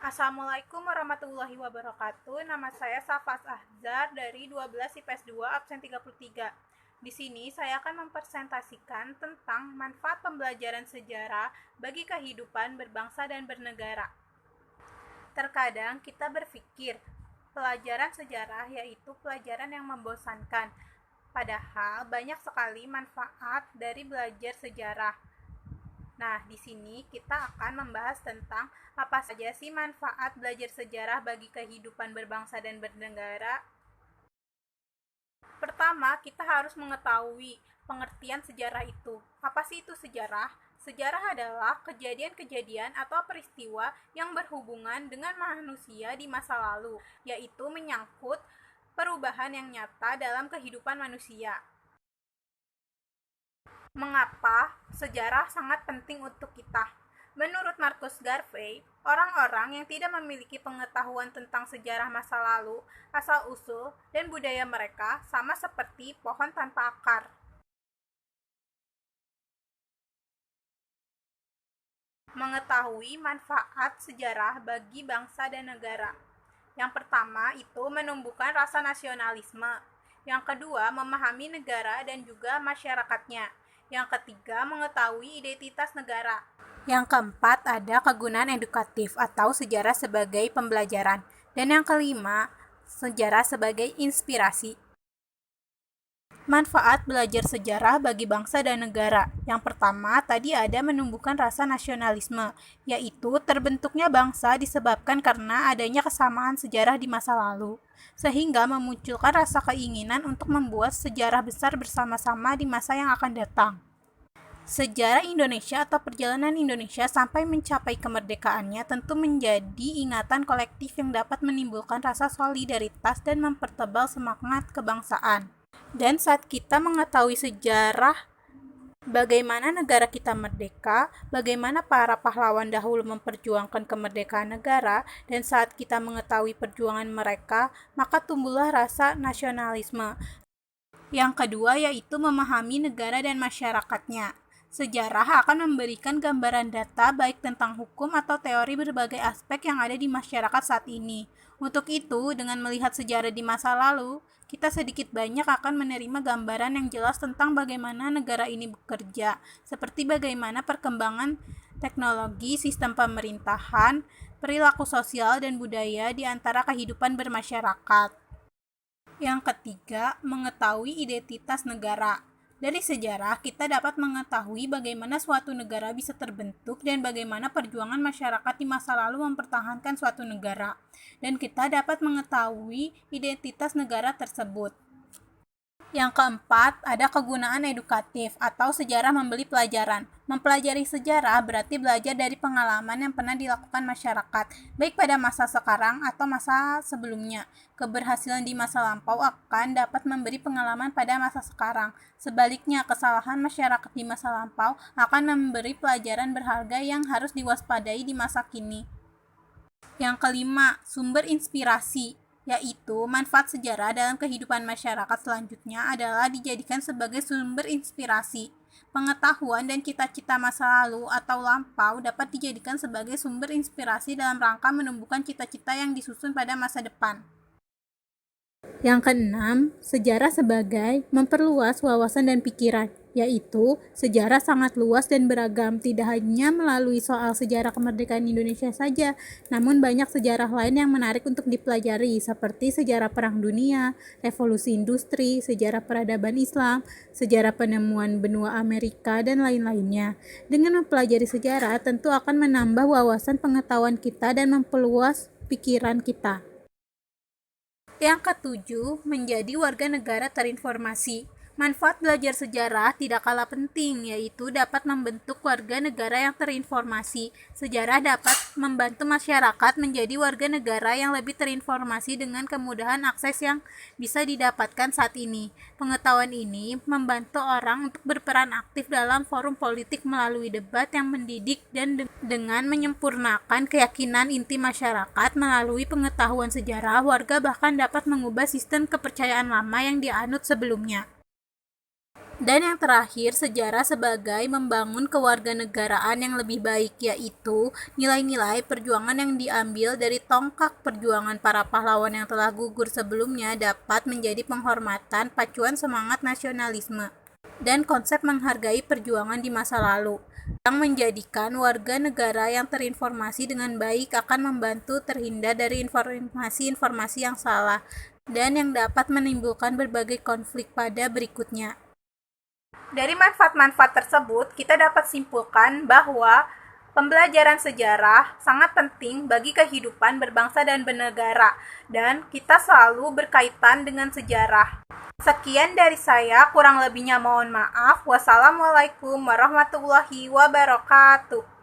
Assalamualaikum warahmatullahi wabarakatuh. Nama saya Safas Ahzar dari 12 IPS 2 absen 33. Di sini saya akan mempresentasikan tentang manfaat pembelajaran sejarah bagi kehidupan berbangsa dan bernegara. Terkadang kita berpikir, pelajaran sejarah yaitu pelajaran yang membosankan. Padahal banyak sekali manfaat dari belajar sejarah. Nah, di sini kita akan membahas tentang apa saja sih manfaat belajar sejarah bagi kehidupan berbangsa dan bernegara. Pertama, kita harus mengetahui pengertian sejarah itu. Apa sih itu sejarah? Sejarah adalah kejadian-kejadian atau peristiwa yang berhubungan dengan manusia di masa lalu, yaitu menyangkut perubahan yang nyata dalam kehidupan manusia. Mengapa sejarah sangat penting untuk kita? Menurut Marcus Garvey, orang-orang yang tidak memiliki pengetahuan tentang sejarah masa lalu, asal-usul, dan budaya mereka sama seperti pohon tanpa akar. Mengetahui manfaat sejarah bagi bangsa dan negara. Yang pertama itu menumbuhkan rasa nasionalisme. Yang kedua, memahami negara dan juga masyarakatnya. Yang ketiga, mengetahui identitas negara. Yang keempat, ada kegunaan edukatif atau sejarah sebagai pembelajaran. Dan yang kelima, sejarah sebagai inspirasi. Manfaat belajar sejarah bagi bangsa dan negara. Yang pertama, tadi ada menumbuhkan rasa nasionalisme, yaitu terbentuknya bangsa disebabkan karena adanya kesamaan sejarah di masa lalu, sehingga memunculkan rasa keinginan untuk membuat sejarah besar bersama-sama di masa yang akan datang. Sejarah Indonesia atau perjalanan Indonesia sampai mencapai kemerdekaannya tentu menjadi ingatan kolektif yang dapat menimbulkan rasa solidaritas dan mempertebal semangat kebangsaan. Dan saat kita mengetahui sejarah bagaimana negara kita merdeka, bagaimana para pahlawan dahulu memperjuangkan kemerdekaan negara, dan saat kita mengetahui perjuangan mereka, maka tumbuhlah rasa nasionalisme. Yang kedua yaitu memahami negara dan masyarakatnya. Sejarah akan memberikan gambaran data baik tentang hukum atau teori berbagai aspek yang ada di masyarakat saat ini. Untuk itu, dengan melihat sejarah di masa lalu, kita sedikit banyak akan menerima gambaran yang jelas tentang bagaimana negara ini bekerja, seperti bagaimana perkembangan teknologi, sistem pemerintahan, perilaku sosial dan budaya di antara kehidupan bermasyarakat. Yang ketiga, mengetahui identitas negara. Dari sejarah, kita dapat mengetahui bagaimana suatu negara bisa terbentuk dan bagaimana perjuangan masyarakat di masa lalu mempertahankan suatu negara. Dan kita dapat mengetahui identitas negara tersebut. Yang keempat, ada kegunaan edukatif atau sejarah membeli pelajaran. Mempelajari sejarah berarti belajar dari pengalaman yang pernah dilakukan masyarakat, baik pada masa sekarang atau masa sebelumnya. Keberhasilan di masa lampau akan dapat memberi pengalaman pada masa sekarang. Sebaliknya, kesalahan masyarakat di masa lampau akan memberi pelajaran berharga yang harus diwaspadai di masa kini. Yang kelima, sumber inspirasi, yaitu manfaat sejarah dalam kehidupan masyarakat selanjutnya adalah dijadikan sebagai sumber inspirasi. Pengetahuan dan cita-cita masa lalu atau lampau dapat dijadikan sebagai sumber inspirasi dalam rangka menumbuhkan cita-cita yang disusun pada masa depan. Yang keenam, sejarah sebagai memperluas wawasan dan pikiran, yaitu sejarah sangat luas dan beragam, tidak hanya melalui soal sejarah kemerdekaan Indonesia saja, namun banyak sejarah lain yang menarik untuk dipelajari, seperti sejarah Perang Dunia, revolusi industri, sejarah peradaban Islam, sejarah penemuan benua Amerika, dan lain-lainnya. Dengan mempelajari sejarah, tentu akan menambah wawasan pengetahuan kita dan memperluas pikiran kita. Yang ketujuh, menjadi warga negara terinformasi. Manfaat belajar sejarah tidak kalah penting, yaitu dapat membentuk warga negara yang terinformasi. Sejarah dapat membantu masyarakat menjadi warga negara yang lebih terinformasi dengan kemudahan akses yang bisa didapatkan saat ini. Pengetahuan ini membantu orang untuk berperan aktif dalam forum politik melalui debat yang mendidik dan dengan menyempurnakan keyakinan inti masyarakat melalui pengetahuan sejarah, warga bahkan dapat mengubah sistem kepercayaan lama yang dianut sebelumnya. Dan yang terakhir, sejarah sebagai membangun kewarganegaraan yang lebih baik, yaitu nilai-nilai perjuangan yang diambil dari tongkak perjuangan para pahlawan yang telah gugur sebelumnya dapat menjadi penghormatan pacuan semangat nasionalisme dan konsep menghargai perjuangan di masa lalu, yang menjadikan warga negara yang terinformasi dengan baik akan membantu terhindar dari informasi-informasi yang salah dan yang dapat menimbulkan berbagai konflik pada berikutnya. Dari manfaat-manfaat tersebut, kita dapat simpulkan bahwa pembelajaran sejarah sangat penting bagi kehidupan berbangsa dan bernegara, dan kita selalu berkaitan dengan sejarah. Sekian dari saya, kurang lebihnya mohon maaf. Wassalamualaikum warahmatullahi wabarakatuh.